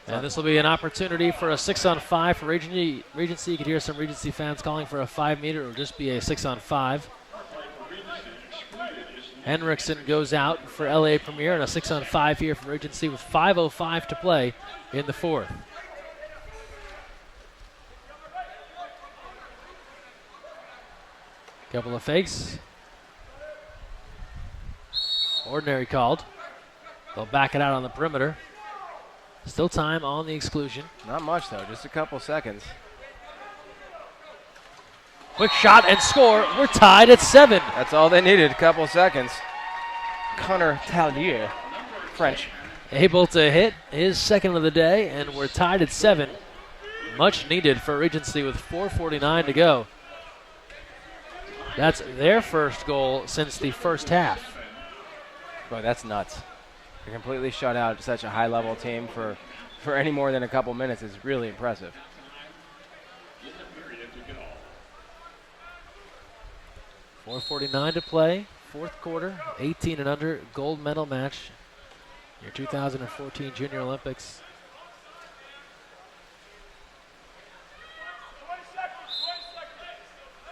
S1: And this will be an opportunity for a 6-on-5 for Regency. You could hear some Regency fans calling for a 5-meter. It will just be a 6-on-5. Henriksen goes out for LA Premiere, and a 6-on-5 here for Regency with 5:05 to play in the fourth. Couple of fakes. Ordinary called. They'll back it out on the perimeter. Still time on the Exclusion.
S2: Not much, though. Just a couple seconds.
S1: Quick shot and score. We're tied at 7.
S2: That's all they needed, a couple seconds. Connor Tallier, French.
S1: Able to hit his second of the day, and we're tied at 7. Much needed for Regency with 4:49 to go. That's their first goal since the first half.
S2: Boy, that's nuts. To completely shut out such a high-level team for any more than a couple minutes is really impressive.
S1: 4:49 to play, fourth quarter, 18 and under, gold medal match, your 2014 Junior Olympics.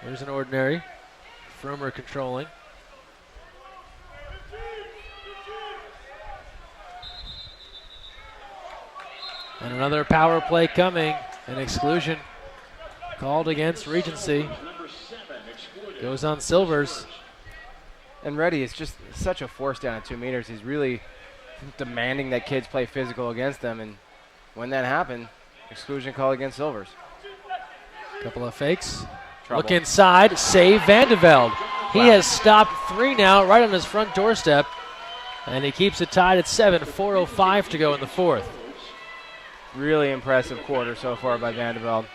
S1: There's an ordinary. Frumer controlling. And another power play coming. An Exclusion called against Regency. Goes on Silvers.
S2: And Reddy is just such a force down at 2 meters. He's really demanding that kids play physical against them. And when that happened, Exclusion call against Silvers.
S1: Couple of fakes.
S2: Trouble.
S1: Look inside, save Vandeveld. He has stopped 3 now, right on his front doorstep. And he keeps it tied at 7, 4:05 to go in the fourth.
S2: Really impressive quarter so far by Vandeveld.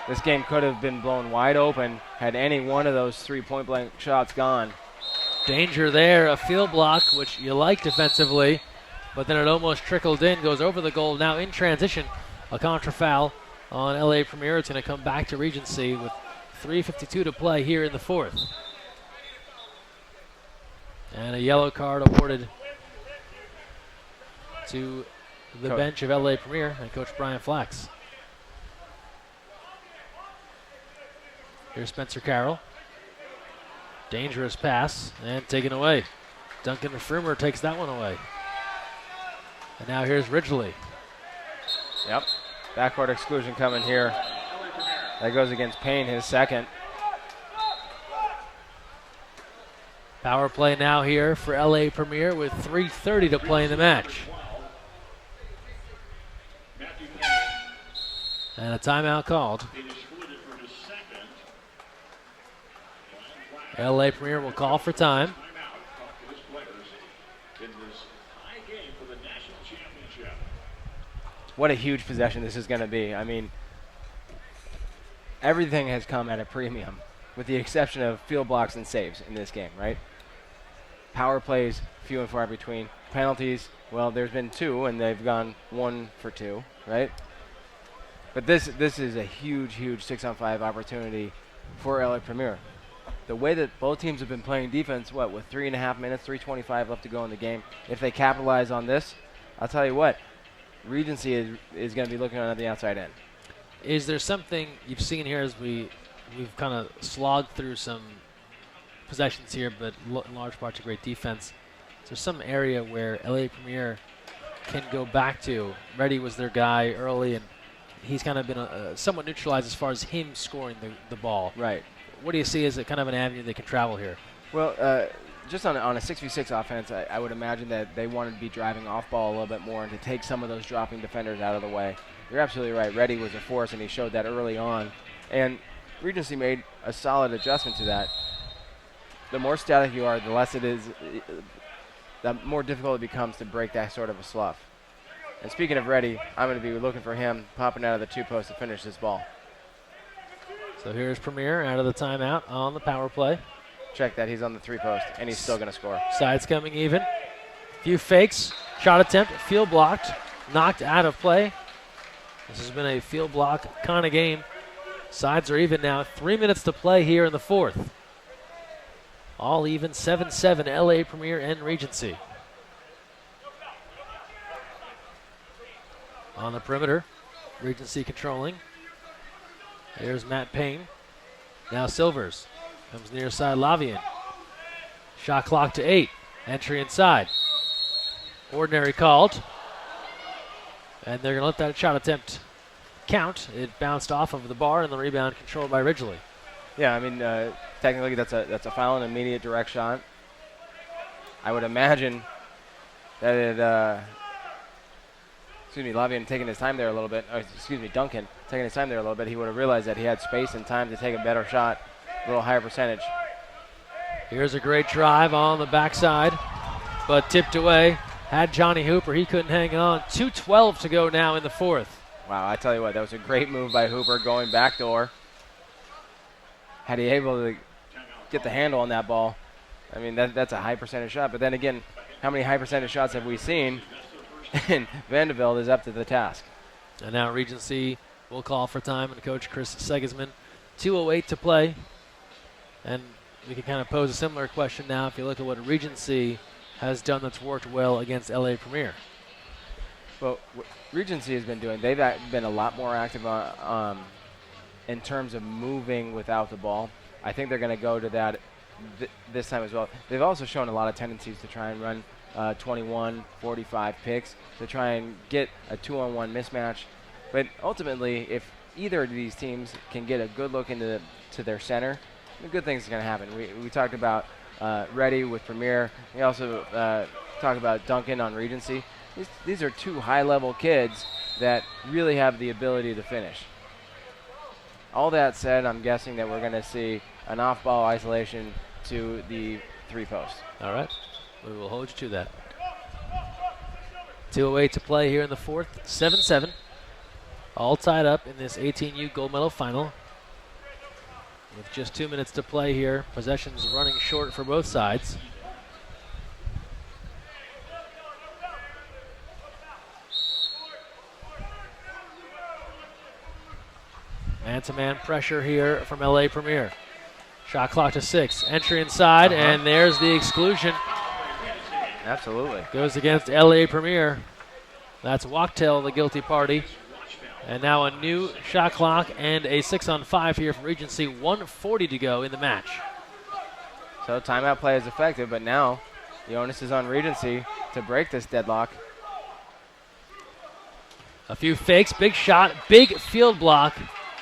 S2: This game could have been blown wide open had any one of those 3 point-blank shots gone.
S1: Danger there, a field block, which you like defensively, but then it almost trickled in, goes over the goal. Now in transition, a contra foul on LA Premiere. It's going to come back to Regency with 3:52 to play here in the fourth. And a yellow card awarded to the bench of LA Premiere and Coach Brian Flax. Here's Spencer Carroll. Dangerous pass and taken away. Duncan Frumer takes that one away. And now here's Ridgely.
S2: Yep. Backcourt Exclusion coming here. That goes against Payne, his second.
S1: Power play now here for LA Premiere with 3:30 to play in the match. And a timeout called. LA Premiere will call for time.
S2: What a huge possession this is going to be. I mean, everything has come at a premium, with the exception of field blocks and saves in this game, right? Power plays, few and far between. Penalties, well, there's been 2, and they've gone 1 for 2, right? But this is a huge, huge 6-on-5 opportunity for LA Premiere. The way that both teams have been playing defense, with 3.5 minutes, 3:25 left to go in the game, if they capitalize on this, I'll tell you what, Regency is going to be looking on the outside end.
S1: Is there something you've seen here as we've kind of slogged through some possessions here, but in large part to great defense? Is there some area where LA Premiere can go back to? Reddy was their guy early, and he's kind of been somewhat neutralized as far as him scoring the ball.
S2: Right.
S1: What do you see as a kind of an avenue they can travel here?
S2: Well, just on a 6v6 offense, I would imagine that they wanted to be driving off ball a little bit more and to take some of those dropping defenders out of the way. You're absolutely right. Reddy was a force, and he showed that early on. And Regency made a solid adjustment to that. The more static you are, the less it is, the more difficult it becomes to break that sort of a slough. And speaking of ready, I'm going to be looking for him popping out of the 2-post to finish this ball.
S1: So here's Premiere out of the timeout on the power play.
S2: Check that. He's on the 3-post, and he's still going to score.
S1: Sides coming even. Few fakes. Shot attempt. Field blocked. Knocked out of play. This has been a field block kind of game. Sides are even now. 3 minutes to play here in the fourth. All even. 7-7 LA Premiere and Regency. On the perimeter. Regency controlling. There's Matt Payne. Now Silvers. Comes near side Lavian. Shot clock to 8. Entry inside. Ordinary called. And they're going to let that shot attempt count. It bounced off of the bar and the rebound controlled by Ridgely.
S2: Yeah, I mean, technically that's a foul, an immediate direct shot. I would imagine that Lavian taking his time there a little bit. Duncan taking his time there a little bit. He would have realized that he had space and time to take a better shot, a little higher percentage.
S1: Here's a great drive on the backside, but tipped away. Had Johnny Hooper. He couldn't hang on. 2:12 to go now in the fourth.
S2: Wow, I tell you what, that was a great move by Hooper going backdoor. Had he able to get the handle on that ball, I mean, that's a high percentage shot. But then again, how many high percentage shots have we seen? And Vanderbilt is up to the task.
S1: And now Regency will call for time, and Coach Chris Segisman. 2:08 to play. And we can kind of pose a similar question now if you look at what Regency has done that's worked well against LA Premiere.
S2: Well, what Regency has been doing, they've been a lot more active in terms of moving without the ball. I think they're going to go to that this time as well. They've also shown a lot of tendencies to try and run 21, 45 picks to try and get a 2-on-1 mismatch. But ultimately, if either of these teams can get a good look into their center, the good things are going to happen. We talked about Reddy with Premiere. We also talked about Duncan on Regency. These are two high-level kids that really have the ability to finish. All that said, I'm guessing that we're going to see an off-ball isolation to the 3-post.
S1: All right. We will hold you to that. 2:08 to play here in the fourth. 7-7. All tied up in this 18U gold medal final. With just 2 minutes to play here. Possessions running short for both sides. Man-to-man pressure here from LA Premiere. Shot clock to 6. Entry inside, and there's the exclusion.
S2: Absolutely.
S1: Goes against LA Premiere. That's Wachtell, the guilty party. And now a new shot clock and a 6-on-5 here for Regency. 1:40 to go in the match.
S2: So timeout play is effective, but now the onus is on Regency to break this deadlock.
S1: A few fakes, big shot, big field block.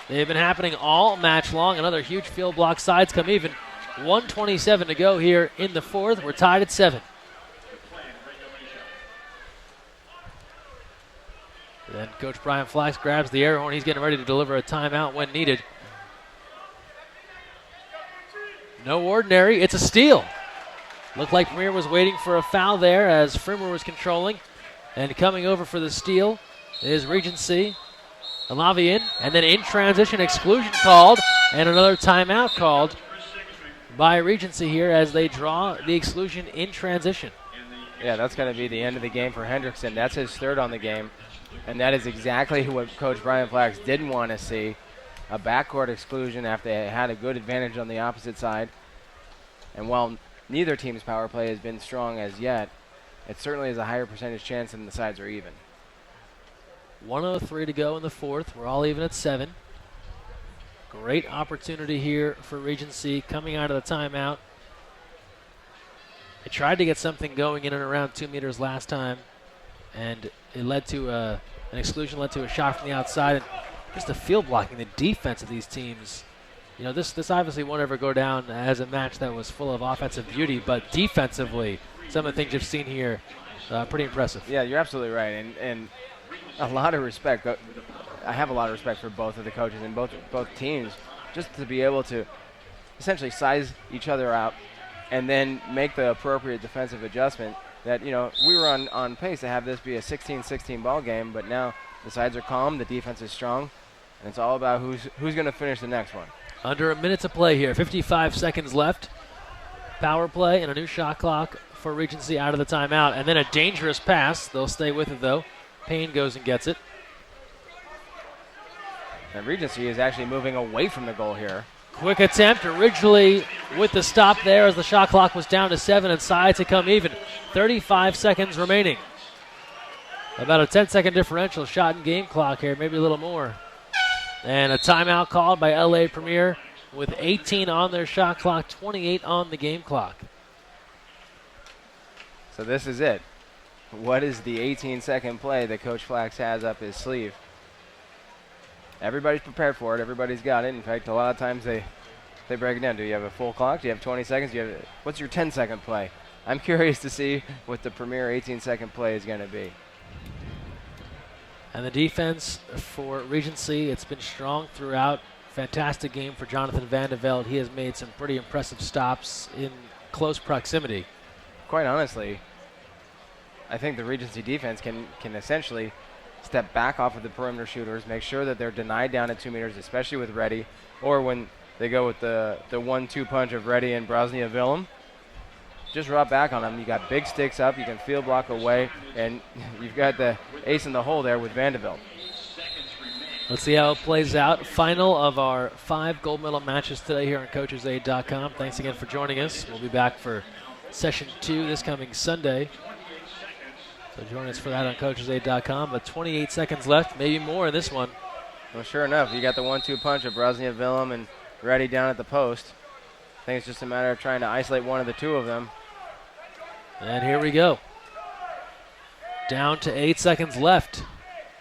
S1: They've been happening all match long. Another huge field block. Sides come even. 1:27 to go here in the fourth. We're tied at 7. Then Coach Brian Flax grabs the air horn. He's getting ready to deliver a timeout when needed. No ordinary. It's a steal. Looked like Premiere was waiting for a foul there as Frimer was controlling. And coming over for the steal is Regency. Alavian, and then in transition, exclusion called, and another timeout called by Regency here as they draw the exclusion in transition.
S2: Yeah, that's going to be the end of the game for Hendrickson. That's his third on the game, and that is exactly what Coach Brian Flax didn't want to see, a backcourt exclusion after they had a good advantage on the opposite side. And while neither team's power play has been strong as yet, it certainly is a higher percentage chance than the sides are even.
S1: 1:03 to go in the fourth. We're all even at 7. Great opportunity here for Regency coming out of the timeout. They tried to get something going in and around 2 meters last time, and it led to an exclusion, led to a shot from the outside. And just the field blocking, the defense of these teams. You know, this obviously won't ever go down as a match that was full of offensive beauty, but defensively, some of the things you've seen here, pretty impressive.
S2: Yeah, you're absolutely right, and a lot of respect. I have a lot of respect for both of the coaches and both teams, just to be able to essentially size each other out and then make the appropriate defensive adjustment that, you know, we were on pace to have this be a 16-16 ball game, but now the sides are calm, the defense is strong, and it's all about who's going to finish the next one.
S1: Under a minute to play here. 55 seconds left. Power play and a new shot clock for Regency out of the timeout. And then a dangerous pass. They'll stay with it, though. Payne goes and gets it.
S2: And Regency is actually moving away from the goal here.
S1: Quick attempt, originally with the stop there as the shot clock was down to 7 and side to come even. 35 seconds remaining. About a 10-second differential shot and game clock here, maybe a little more. And a timeout called by LA Premiere with 18 on their shot clock, 28 on the game clock.
S2: So this is it. What is the 18-second play that Coach Flax has up his sleeve? Everybody's prepared for it. Everybody's got it. In fact, a lot of times they break it down. Do you have a full clock? Do you have 20 seconds? What's your 10-second play? I'm curious to see what the Premier 18-second play is going to be.
S1: And the defense for Regency, it's been strong throughout. Fantastic game for Jonathan Vandeveld. He has made some pretty impressive stops in close proximity.
S2: Quite honestly, I think the Regency defense can essentially step back off of the perimeter shooters, make sure that they're denied down at 2 meters, especially with Reddy, or when they go with the 1-2 punch of Reddy and Brosnia Willem. Just drop back on them. You got big sticks up, you can field block away, and you've got the ace in the hole there with Vandeveld.
S1: Let's see how it plays out. Final of our 5 gold medal matches today here on CoachesAid.com. Thanks again for joining us. We'll be back for session 2 this coming Sunday. So join us for that on CoachesAid.com. But 28 seconds left, maybe more in this one.
S2: Well, sure enough, you got the 1-2 punch of Brosnia Willem and Reddy down at the post. I think it's just a matter of trying to isolate one of the two of them.
S1: And here we go. Down to 8 seconds left.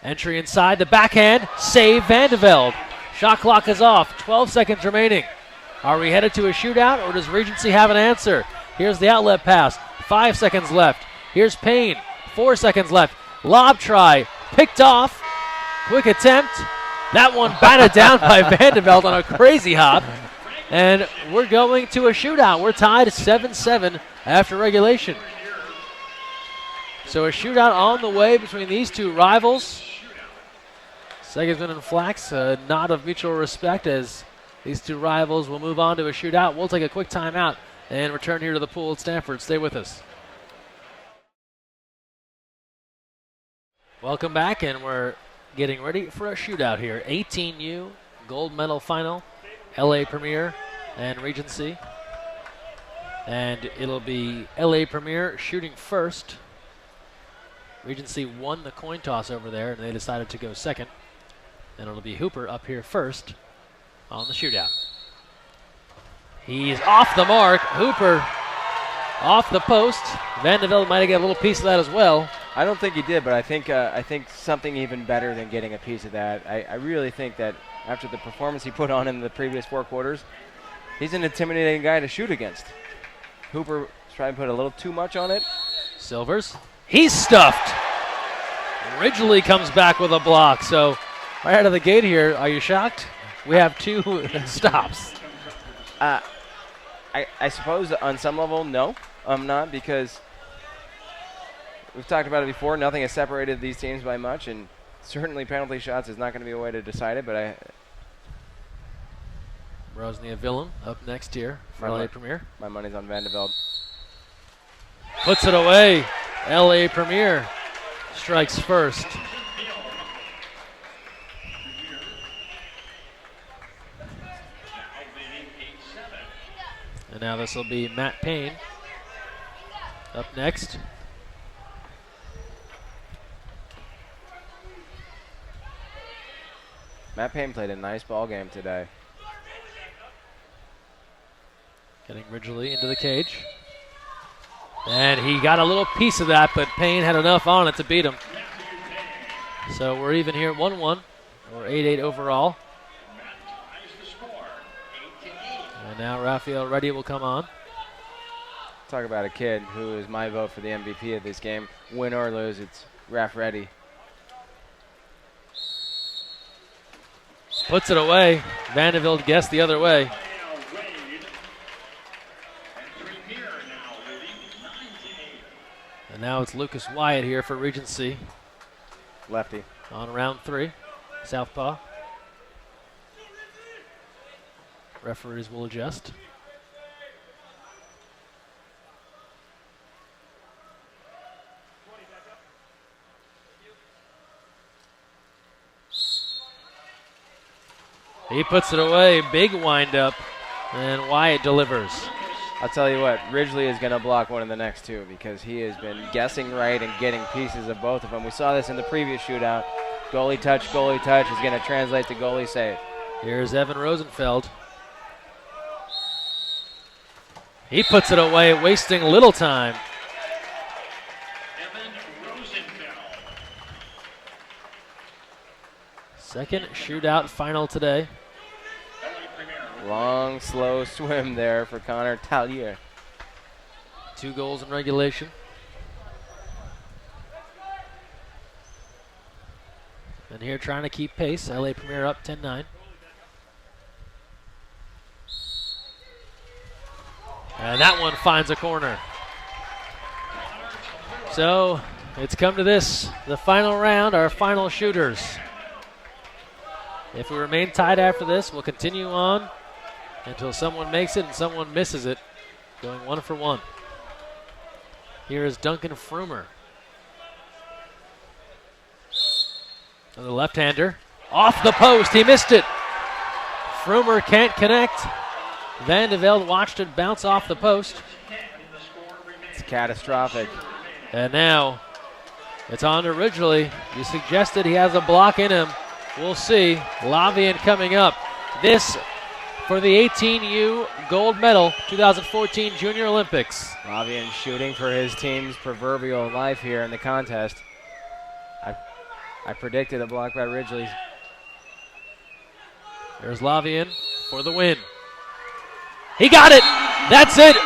S1: Entry inside, the backhand, save Vandeveld. Shot clock is off, 12 seconds remaining. Are we headed to a shootout, or does Regency have an answer? Here's the outlet pass, 5 seconds left. Here's Payne, 4 seconds left. Lob try, picked off. Quick attempt. That one batted down by Vandeveld on a crazy hop. And we're going to a shootout. We're tied 7-7 after regulation. So a shootout on the way between these two rivals. Sigismund and Flax, a nod of mutual respect as these two rivals will move on to a shootout. We'll take a quick timeout and return here to the pool at Stanford. Stay with us. Welcome back, and we're getting ready for a shootout here. 18U gold medal final, LA Premiere and Regency. And it'll be LA Premiere shooting first. Regency won the coin toss over there, and they decided to go second. And it'll be Hooper up here first on the shootout. He's off the mark. Hooper off the post. Vandeveld might have got a little piece of that as well.
S2: I don't think he did, but I think something even better than getting a piece of that. I really think that after the performance he put on in the previous 4 quarters, he's an intimidating guy to shoot against. Hooper trying to put a little too much on it.
S1: Silvers. He's stuffed. Ridgely comes back with a block. So right out of the gate here, are you shocked? We have 2 stops.
S2: I suppose on some level, no, I'm not, because we've talked about it before. Nothing has separated these teams by much, and certainly penalty shots is not going to be a way to decide it, but
S1: Brosnia Willem up next here for LA Premiere.
S2: My money's on Vandeveld.
S1: Puts it away. LA Premiere strikes first. And now this will be Matt Payne up next.
S2: Matt Payne played a nice ball game today.
S1: Getting Ridgely into the cage. And he got a little piece of that, but Payne had enough on it to beat him. So we're even here at 1-1, or 8-8 overall. And now Raphael Reddy will come on.
S2: Talk about a kid who is my vote for the MVP of this game. Win or lose, it's Raph Reddy.
S1: Puts it away. Vandeveld guessed the other way. And now it's Lucas Wyatt here for Regency
S2: Lefty.
S1: on round 3. Southpaw. Referees will adjust. He puts it away. Big windup. And Wyatt delivers.
S2: I'll tell you what, Ridgely is going to block one of the next two because he has been guessing right and getting pieces of both of them. We saw this in the previous shootout. Goalie touch is going to translate to goalie save.
S1: Here's Evan Rosenfeld. He puts it away, wasting little time.
S3: Evan Rosenfeld.
S1: Second shootout final today.
S3: LA Premiere.
S2: Long, slow swim there for Connor Tallier.
S1: 2 goals in regulation. And here trying to keep pace. LA Premiere up 10-9. And that one finds a corner. So it's come to this, the final round, our final shooters. If we remain tied after this, we'll continue on until someone makes it and someone misses it, going 1 for 1. Here is Duncan Frumer. The left-hander. Off the post, he missed it. Frumer can't connect. Van de Velde watched it bounce off the post.
S2: It's catastrophic.
S1: And now it's on to Ridgely. You suggested he has a block in him. We'll see. Lavian coming up. This for the 18U gold medal, 2014 Junior Olympics.
S2: Lavian shooting for his team's proverbial life here in the contest. I predicted a block by Ridgely.
S1: There's Lavian for the win. He got it. That's it.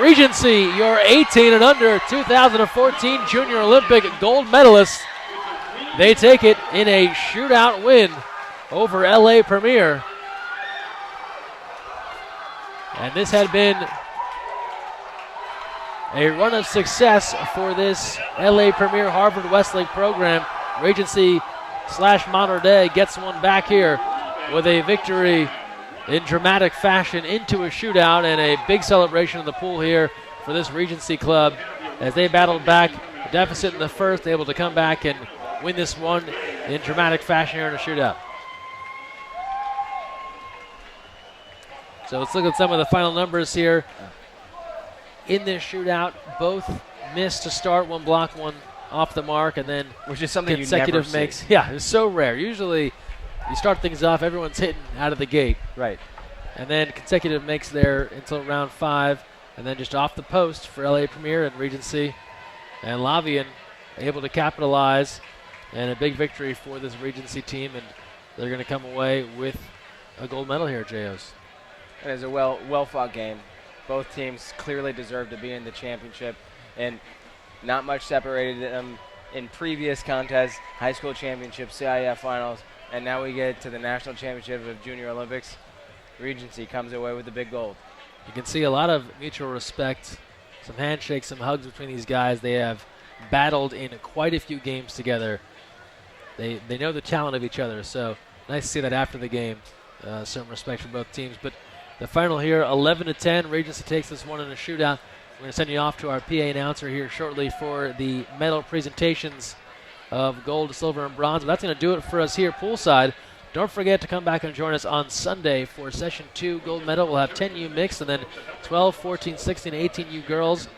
S1: Regency, your 18 and under 2014 Junior Olympic gold medalists. They take it in a shootout win over LA Premiere. And this had been a run of success for this LA Premiere Harvard Westlake program. Regency / Monterey gets one back here with a victory in dramatic fashion into a shootout, and a big celebration in the pool here for this Regency club as they battled back a deficit in the first, able to come back and win this one in dramatic fashion here in a shootout. So let's look at some of the final numbers here. In this shootout, both missed to start, 1 block, 1 off the mark, and then
S2: which is something
S1: consecutive
S2: you never
S1: makes.
S2: see.
S1: Yeah, it's so rare. Usually you start things off, everyone's hitting out of the gate.
S2: Right.
S1: And then consecutive makes there until round 5, and then just off the post for LA Premiere and Regency. And Lavian able to capitalize, and a big victory for this Regency team, and they're going to come away with a gold medal here at JOs.
S2: It is a well-fought game. Both teams clearly deserve to be in the championship, and not much separated them in previous contests, high school championships, CIF finals, and now we get to the national championship of Junior Olympics. Regency comes away with the big gold.
S1: You can see a lot of mutual respect, some handshakes, some hugs between these guys. They have battled in quite a few games together. They know the talent of each other, so nice to see that after the game. Some respect for both teams. But the final here, 11-10. Regency takes this one in a shootout. We're going to send you off to our PA announcer here shortly for the medal presentations of gold, silver, and bronze. But that's going to do it for us here poolside. Don't forget to come back and join us on Sunday for Session 2 gold medal. We'll have 10U mixed and then 12, 14, 16, 18U girls.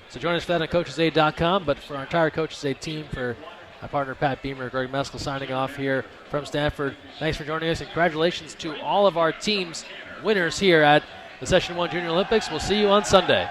S1: So join us for that on coachesaid.com. But for our entire Coaches Aid team, for my partner Pat Beamer, Greg Meskel signing off here from Stanford. Thanks for joining us, and congratulations to all of our teams winners here at the Session 1 Junior Olympics. We'll see you on Sunday.